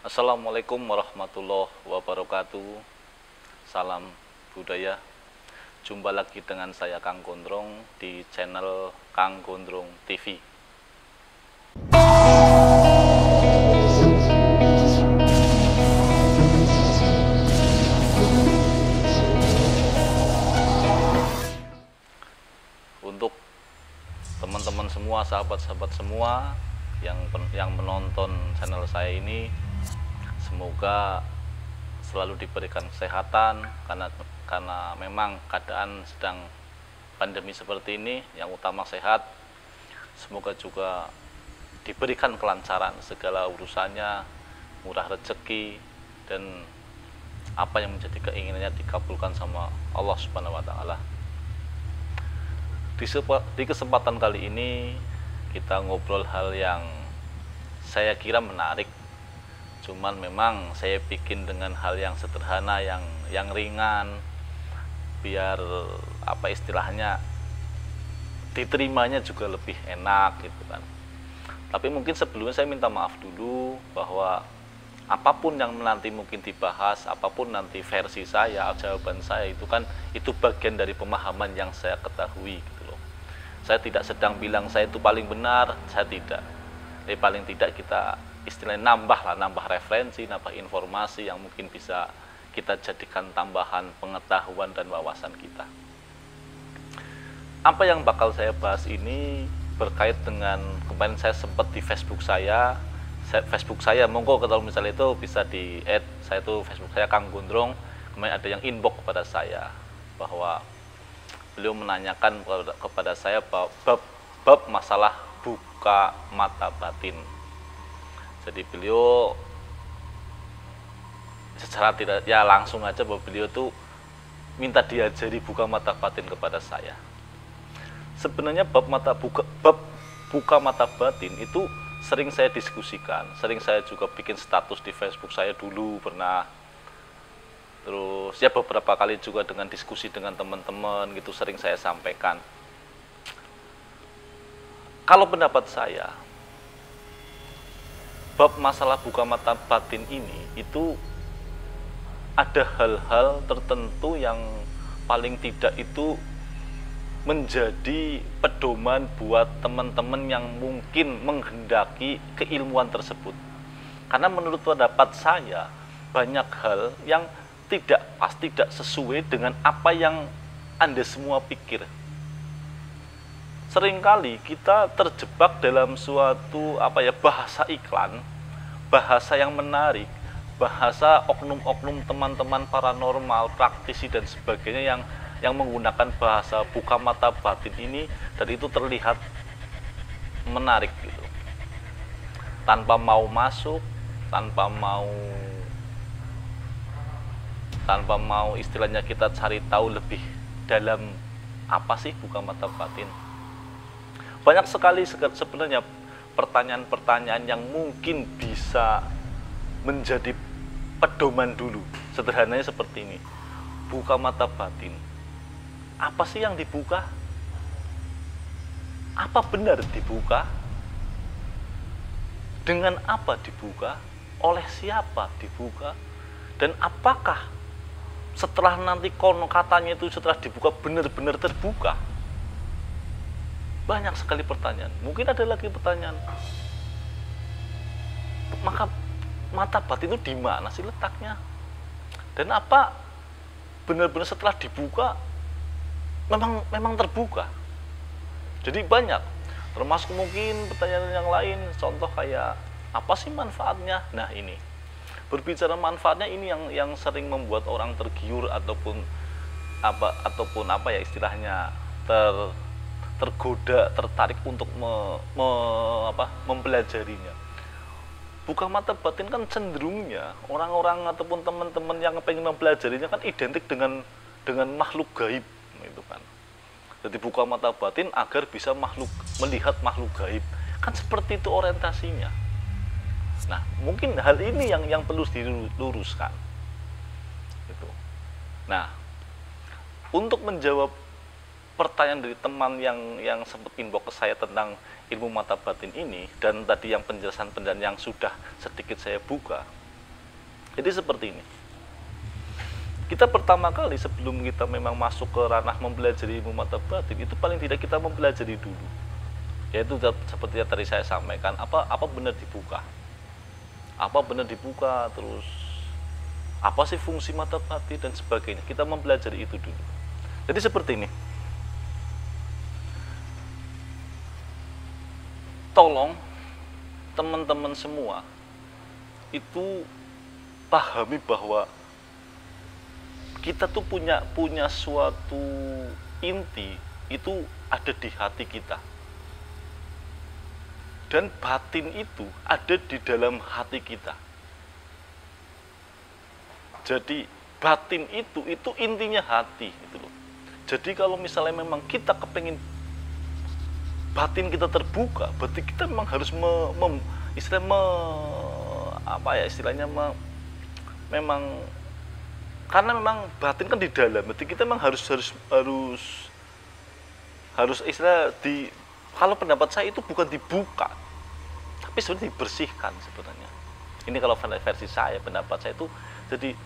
Assalamualaikum warahmatullahi wabarakatuh. Salam budaya. Jumpa lagi dengan saya Kang Gondrong di channel Kang Gondrong TV. Untuk teman-teman semua, sahabat-sahabat semua yang menonton channel saya ini, semoga selalu diberikan kesehatan karena memang keadaan sedang pandemi seperti ini, yang utama sehat. Semoga juga diberikan kelancaran segala urusannya, murah rezeki, dan apa yang menjadi keinginannya dikabulkan sama Allah Subhanahu wa taala. Di kesempatan kali ini kita ngobrol hal yang saya kira menarik. Cuman memang saya bikin dengan hal yang sederhana, yang ringan, biar apa istilahnya diterimanya juga lebih enak gitu kan. Tapi mungkin sebelumnya saya minta maaf dulu bahwa apapun yang nanti mungkin dibahas, apapun nanti versi saya, jawaban saya itu bagian dari pemahaman yang saya ketahui gitu loh. Saya tidak sedang bilang saya itu paling benar, saya tidak. Tapi paling tidak kita istilahnya nambah referensi, nambah informasi yang mungkin bisa kita jadikan tambahan pengetahuan dan wawasan kita. Apa yang bakal saya bahas ini berkait dengan kemarin saya sempat di Facebook saya, monggo kalau misalnya itu bisa di add, saya itu Facebook saya Kang Gondrong. Kemarin ada yang inbox kepada saya bahwa beliau menanyakan kepada saya bab masalah buka mata batin. Jadi beliau secara tidak ya langsung aja bahwa beliau tuh minta diajari buka mata batin kepada saya. Sebenarnya bab buka mata batin itu sering saya diskusikan, sering saya juga bikin status di Facebook saya dulu pernah. Terus ya beberapa kali juga dengan diskusi dengan teman-teman gitu sering saya sampaikan. Kalau pendapat saya, bab masalah buka mata batin ini itu ada hal-hal tertentu yang paling tidak itu menjadi pedoman buat teman-teman yang mungkin menghendaki keilmuan tersebut. Karena menurut pendapat saya, banyak hal yang tidak sesuai dengan apa yang Anda semua pikir. Seringkali kita terjebak dalam suatu bahasa iklan, bahasa yang menarik, bahasa oknum-oknum teman-teman paranormal, praktisi dan sebagainya yang menggunakan bahasa buka mata batin ini, dan itu terlihat menarik gitu. Tanpa mau masuk, tanpa mau istilahnya kita cari tahu lebih dalam apa sih buka mata batin. Banyak sekali sebenarnya pertanyaan-pertanyaan yang mungkin bisa menjadi pedoman dulu. Sederhananya seperti ini. Buka mata batin. Apa sih yang dibuka? Apa benar dibuka? Dengan apa dibuka? Oleh siapa dibuka? Dan apakah setelah nanti konon katanya itu setelah dibuka benar-benar terbuka? Banyak sekali pertanyaan. Mungkin ada lagi pertanyaan. Maka mata batin itu di mana sih letaknya? Dan apa benar-benar setelah dibuka memang terbuka? Jadi banyak, termasuk mungkin pertanyaan yang lain, contoh kayak apa sih manfaatnya? Nah ini, berbicara manfaatnya ini yang sering membuat orang tergiur ataupun apa ya istilahnya tergoda, tertarik untuk mempelajarinya. Buka mata batin kan cenderungnya orang-orang ataupun teman-teman yang pengen mempelajarinya kan identik dengan makhluk gaib itu kan. Jadi buka mata batin agar bisa melihat makhluk gaib. Kan seperti itu orientasinya. Nah, mungkin hal ini yang perlu diluruskan. Gitu. Nah, untuk menjawab pertanyaan dari teman yang sempat inbox ke saya tentang ilmu mata batin ini, dan tadi yang penjelasan yang sudah sedikit saya buka, Jadi seperti ini. Kita pertama kali sebelum kita memang masuk ke ranah mempelajari ilmu mata batin, itu paling tidak kita mempelajari dulu. Yaitu seperti yang tadi saya sampaikan, apa benar dibuka. Apa benar dibuka, terus apa sih fungsi mata batin dan sebagainya. Kita mempelajari itu dulu. Jadi seperti ini. Tolong teman-teman semua itu pahami bahwa kita tuh punya suatu inti itu ada di hati kita. Dan batin itu ada di dalam hati kita. Jadi batin itu intinya hati gitu loh. Jadi kalau misalnya memang kita kepengen batin kita terbuka, berarti kita memang harus memang karena memang batin kan di dalam, berarti kita memang harus istilah di, kalau pendapat saya itu bukan dibuka, tapi sebenarnya dibersihkan sebenarnya. Ini kalau versi saya, pendapat saya itu, jadi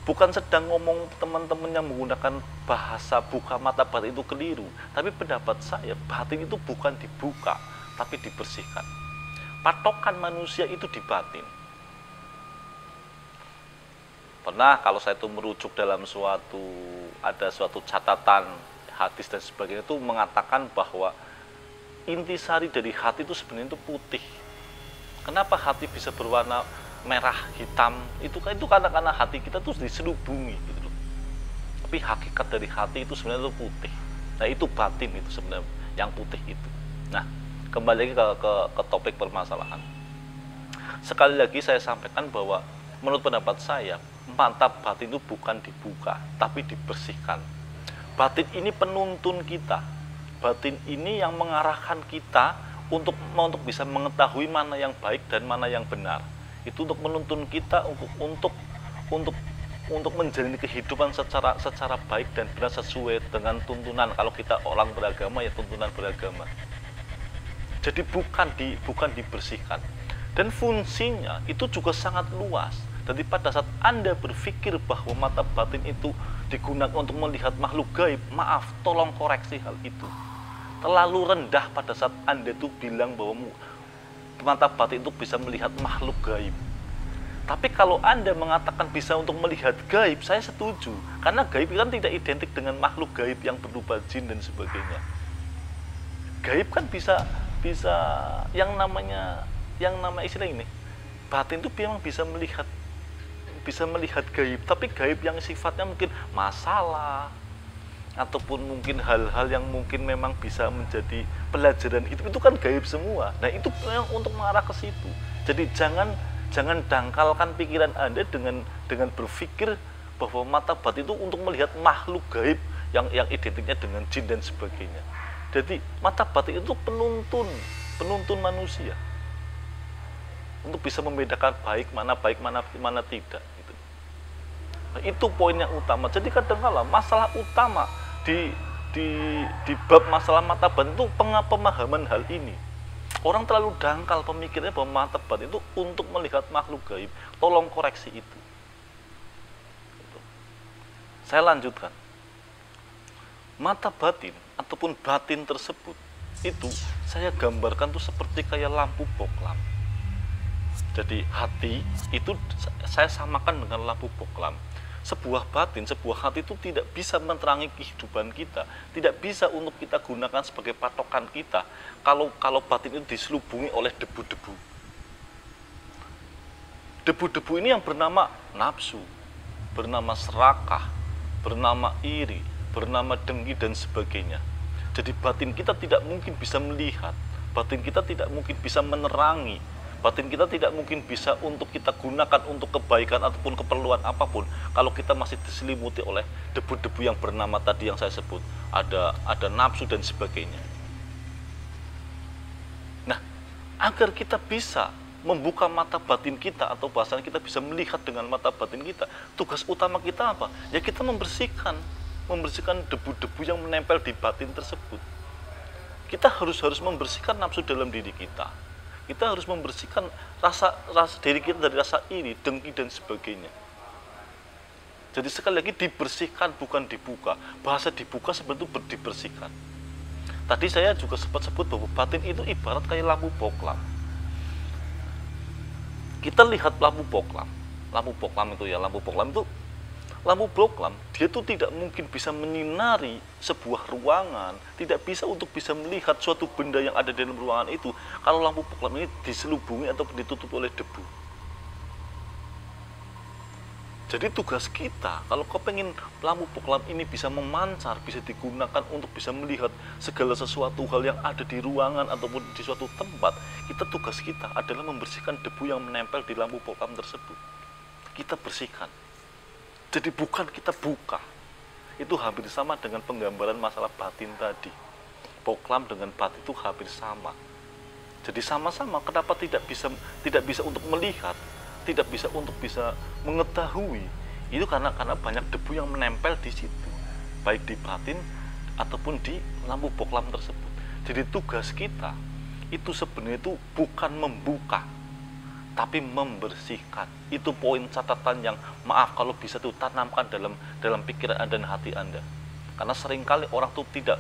bukan sedang ngomong teman-teman yang menggunakan bahasa buka mata batin itu keliru, tapi pendapat saya batin itu bukan dibuka, tapi dibersihkan. Patokan manusia itu di batin. Pernah kalau saya itu merujuk dalam ada suatu catatan hadis dan sebagainya itu mengatakan bahwa intisari dari hati itu sebenarnya itu putih. Kenapa hati bisa berwarna merah hitam? Itu karena hati kita tuh diselubungi gitu loh. Tapi hakikat dari hati itu sebenarnya itu putih. Nah, itu batin itu sebenarnya yang putih itu. Nah, kembali lagi ke topik permasalahan. Sekali lagi saya sampaikan bahwa menurut pendapat saya, mata batin itu bukan dibuka, tapi dibersihkan. Batin ini penuntun kita. Batin ini yang mengarahkan kita untuk bisa mengetahui mana yang baik dan mana yang benar. Itu untuk menuntun kita untuk menjalani kehidupan secara baik dan benar sesuai dengan tuntunan. Kalau kita orang beragama ya tuntunan beragama. Jadi bukan dibersihkan. Dan fungsinya itu juga sangat luas. Jadi pada saat Anda berpikir bahwa mata batin itu digunakan untuk melihat makhluk gaib, maaf, tolong koreksi hal itu. Terlalu rendah pada saat Anda itu bilang bahwa mata batin itu bisa melihat makhluk gaib. Tapi kalau Anda mengatakan bisa untuk melihat gaib, saya setuju. Karena gaib kan tidak identik dengan makhluk gaib yang berupa jin dan sebagainya. Gaib kan bisa yang namanya istilah ini. Batin itu memang bisa melihat gaib, tapi gaib yang sifatnya mungkin masalah ataupun mungkin hal-hal yang mungkin memang bisa menjadi pelajaran hidup, itu kan gaib semua. Nah, itu yang untuk mengarah ke situ. Jadi jangan dangkalkan pikiran Anda dengan berpikir bahwa mata batin itu untuk melihat makhluk gaib yang identiknya dengan jin dan sebagainya. Jadi mata batin itu penuntun manusia untuk bisa membedakan baik mana tidak gitu. Nah, itu poin yang utama. Jadi kadang-kala masalah utama di bab masalah mata batin itu pemahaman hal ini. Orang terlalu dangkal pemikirannya bahwa mata batin itu untuk melihat makhluk gaib. Tolong koreksi itu. Gitu. Saya lanjutkan. Mata batin ataupun batin tersebut itu saya gambarkan tuh seperti kayak lampu boklam. Jadi hati itu saya samakan dengan lampu boklam. Sebuah batin, sebuah hati itu tidak bisa menerangi kehidupan kita, tidak bisa untuk kita gunakan sebagai patokan kita kalau batin itu diselubungi oleh debu-debu. Debu-debu ini yang bernama nafsu, bernama serakah, bernama iri, bernama dengki dan sebagainya. Jadi batin kita tidak mungkin bisa melihat, batin kita tidak mungkin bisa menerangi, batin kita tidak mungkin bisa untuk kita gunakan untuk kebaikan ataupun keperluan apapun kalau kita masih diselimuti oleh debu-debu yang bernama tadi yang saya sebut, ada nafsu dan sebagainya. Nah, agar kita bisa membuka mata batin kita atau bahasanya kita bisa melihat dengan mata batin kita, tugas utama kita apa? Ya kita membersihkan debu-debu yang menempel di batin tersebut. Kita harus membersihkan nafsu dalam diri kita. Kita harus membersihkan rasa diri kita dari rasa iri, dengki dan sebagainya. Jadi sekali lagi dibersihkan bukan dibuka. Bahasa dibuka sebenarnya dibersihkan. Tadi saya juga sempat sebut bahwa batin itu ibarat kayak lampu poklam. Kita lihat lampu poklam. Lampu poklam itu lampu poklam dia tuh tidak mungkin bisa menyinari sebuah ruangan, tidak bisa untuk bisa melihat suatu benda yang ada di dalam ruangan itu kalau lampu poklam ini diselubungi atau ditutup oleh debu. Jadi tugas kita, kalau kau pengen lampu poklam ini bisa memancar, bisa digunakan untuk bisa melihat segala sesuatu hal yang ada di ruangan ataupun di suatu tempat, tugas kita adalah membersihkan debu yang menempel di lampu poklam tersebut. Kita bersihkan. Jadi bukan kita buka. Itu hampir sama dengan penggambaran masalah batin tadi. Poklam dengan batin itu hampir sama. Jadi sama-sama, kenapa tidak bisa untuk melihat, tidak bisa untuk bisa mengetahui, itu karena banyak debu yang menempel di situ, baik di batin ataupun di lampu poklam tersebut. Jadi tugas kita itu sebenarnya itu bukan membuka, tapi membersihkan. Itu poin catatan yang maaf kalau bisa tuh tanamkan dalam pikiran Anda dan hati Anda. Karena seringkali orang tuh tidak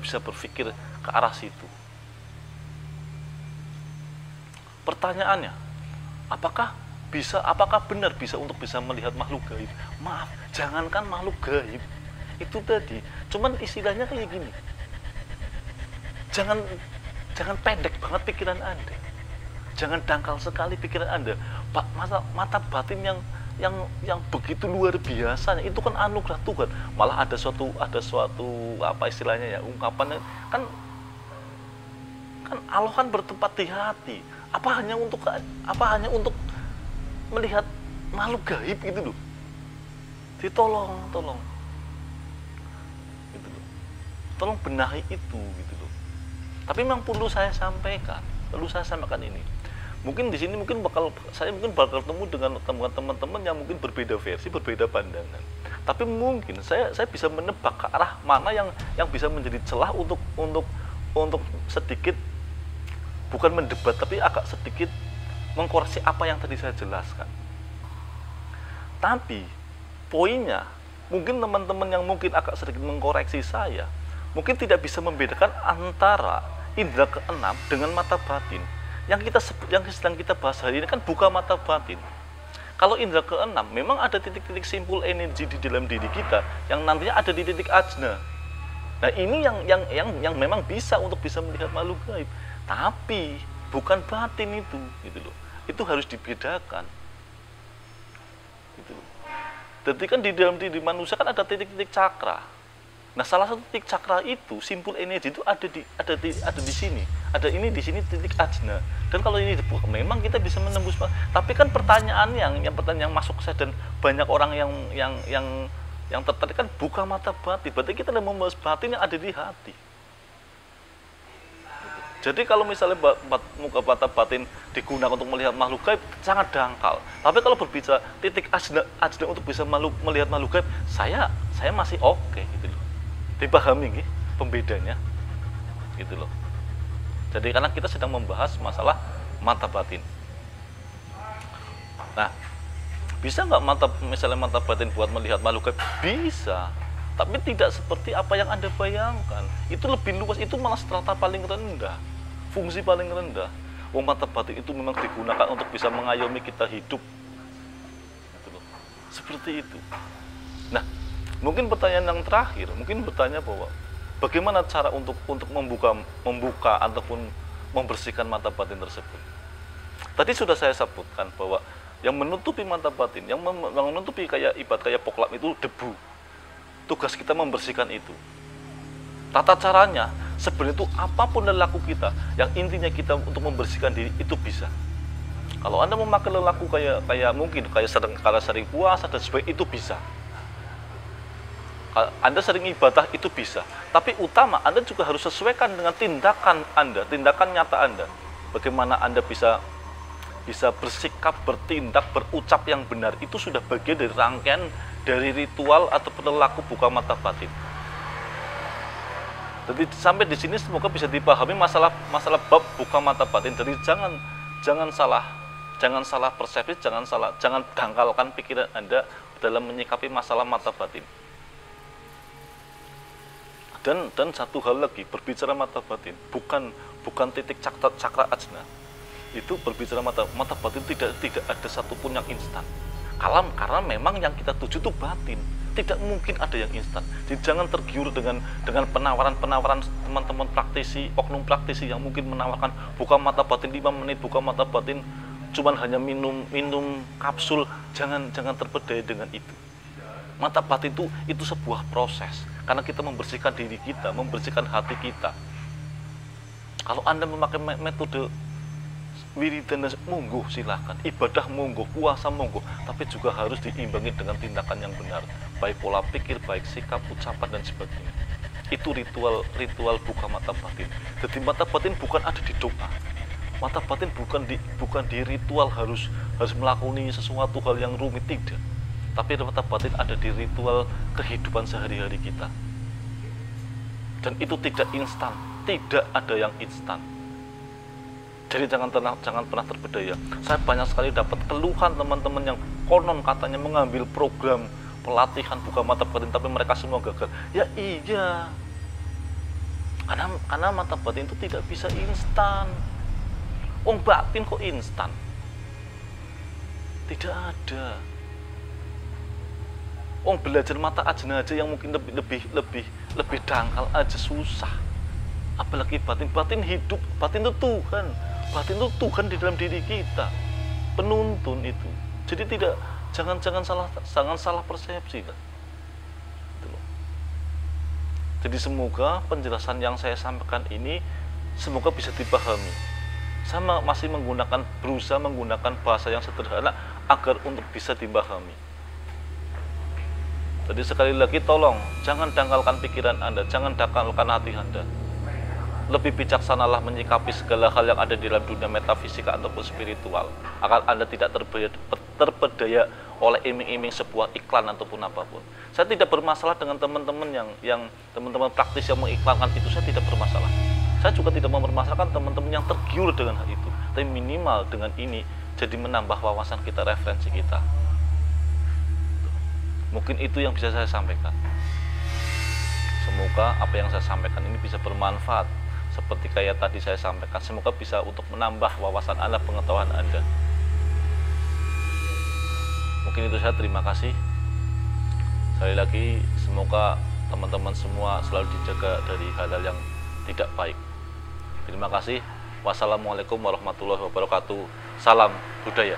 bisa berpikir ke arah situ. Pertanyaannya, apakah benar bisa untuk bisa melihat makhluk gaib? Maaf, jangankan makhluk gaib. Itu tadi, cuman istilahnya kayak gini. Jangan pendek banget pikiran Anda. Jangan dangkal sekali pikiran Anda. Mata batin yang begitu luar biasa, itu kan anugerah Tuhan. Malah ada suatu apa istilahnya ya, ungkapannya kan Allah kan bertempat di hati. Apa hanya untuk melihat makhluk gaib gitu loh. Tolong gitu loh. Tolong benahi itu gitu loh. Tapi memang perlu saya sampaikan ini. Mungkin di sini saya bakal ketemu dengan teman-teman yang mungkin berbeda versi, berbeda pandangan. Tapi mungkin saya bisa menebak ke arah mana yang bisa menjadi celah untuk sedikit, bukan mendebat, tapi agak sedikit mengkoreksi apa yang tadi saya jelaskan. Tapi poinnya, mungkin teman-teman yang mungkin agak sedikit mengkoreksi saya, mungkin tidak bisa membedakan antara indera keenam dengan mata batin. Yang sedang kita bahas hari ini kan buka mata batin. Kalau indera keenam, memang ada titik-titik simpul energi di dalam diri kita yang nantinya ada di titik ajna. Nah ini yang memang bisa untuk bisa melihat makhluk gaib. Tapi bukan batin itu, gitu loh. Itu harus dibedakan. Gitu loh. Jadi kan di dalam diri manusia kan ada titik-titik cakra. Nah, salah satu titik cakra itu, simpul energi itu ada di sini. Ada ini di sini titik ajna. Dan kalau ini dibuka, memang kita bisa menembus. Tapi kan pertanyaan yang masuk saya dan banyak orang yang tertarik kan buka mata batin. Berarti kita sedang membahas batin yang ada di hati. Jadi kalau misalnya muka mata batin digunakan untuk melihat makhluk gaib, sangat dangkal. Tapi kalau berbicara titik ajna untuk bisa melihat makhluk gaib, saya masih oke gitu loh. Dipahami gitu, pembedanya gitu loh. Jadi karena kita sedang membahas masalah mata batin. Nah, bisa nggak misalnya mata batin buat melihat makhluk gaib? Bisa, tapi tidak seperti apa yang Anda bayangkan. Itu lebih luas, itu malah strata paling rendah, fungsi paling rendah. Mata batin itu memang digunakan untuk bisa mengayomi kita hidup gitu loh. Seperti itu. Nah, mungkin pertanyaan yang terakhir, mungkin bertanya bahwa bagaimana cara untuk membuka ataupun membersihkan mata batin tersebut. Tadi sudah saya sebutkan bahwa yang menutupi mata batin, yang menutupi kayak poklam itu debu. Tugas kita membersihkan itu. Tata caranya sebenarnya itu apapun lelaku kita, yang intinya kita untuk membersihkan diri itu bisa. Kalau Anda memakai lelaku kayak sering puasa dan sebagainya, itu bisa. Anda sering ibadah itu bisa, tapi utama Anda juga harus sesuaikan dengan tindakan Anda, tindakan nyata Anda. Bagaimana Anda bisa bersikap, bertindak, berucap yang benar, itu sudah bagian dari rangkaian dari ritual atau perilaku buka mata batin. Jadi sampai di sini semoga bisa dipahami masalah bab buka mata batin. Jadi jangan salah persepsi, jangan dangkalkan pikiran Anda dalam menyikapi masalah mata batin. Dan satu hal lagi, berbicara mata batin bukan titik cakra ajna. Itu berbicara mata batin tidak ada satupun yang instan. Karena memang yang kita tuju itu batin, tidak mungkin ada yang instan. Jadi jangan tergiur dengan penawaran teman-teman praktisi, oknum praktisi yang mungkin menawarkan buka mata batin 5 menit, buka mata batin cuman hanya minum kapsul. Jangan terpedaya dengan itu. Mata batin itu sebuah proses, karena kita membersihkan diri kita, membersihkan hati kita. Kalau Anda memakai metode wiridan monggo silahkan, ibadah monggo, puasa monggo, tapi juga harus diimbangi dengan tindakan yang benar, baik pola pikir, baik sikap, ucapan dan sebagainya. Itu ritual buka mata batin. Jadi mata batin bukan ada di doa, mata batin bukan di ritual harus melakoni sesuatu hal yang rumit, tidak. Tapi mata batin ada di ritual kehidupan sehari-hari kita. Dan itu tidak instan, tidak ada yang instan. Jadi jangan pernah terpedaya. Saya banyak sekali dapat keluhan teman-teman yang konon katanya mengambil program pelatihan buka mata batin, tapi mereka semua gagal. Ya iya, karena mata batin itu tidak bisa instan. Batin kok instan? Tidak ada. Belajar mata ajna aja yang mungkin lebih dangkal aja susah. Apalagi batin hidup, batin itu Tuhan. Batin itu Tuhan di dalam diri kita, penuntun itu. Jadi jangan salah persepsi lah. Gitu loh. Jadi semoga penjelasan yang saya sampaikan ini semoga bisa dipahami. Saya masih berusaha menggunakan bahasa yang sederhana agar untuk bisa dipahami. Jadi sekali lagi tolong jangan dangkalkan pikiran Anda, jangan dangkalkan hati Anda. Lebih bijaksanalah menyikapi segala hal yang ada di dalam dunia metafisika ataupun spiritual, agar Anda tidak terpedaya oleh iming-iming sebuah iklan ataupun apapun. Saya tidak bermasalah dengan teman-teman yang teman-teman praktis yang mengiklankan itu, saya tidak bermasalah. Saya juga tidak mempermasalahkan teman-teman yang tergiur dengan hal itu. Tapi minimal dengan ini jadi menambah wawasan kita, referensi kita. Mungkin itu yang bisa saya sampaikan. Semoga apa yang saya sampaikan ini bisa bermanfaat. Seperti kayak tadi saya sampaikan, semoga bisa untuk menambah wawasan Anda, pengetahuan Anda. Mungkin itu saya, terima kasih. Sekali lagi, semoga teman-teman semua selalu dijaga dari hal-hal yang tidak baik. Terima kasih. Wassalamualaikum warahmatullahi wabarakatuh. Salam budaya.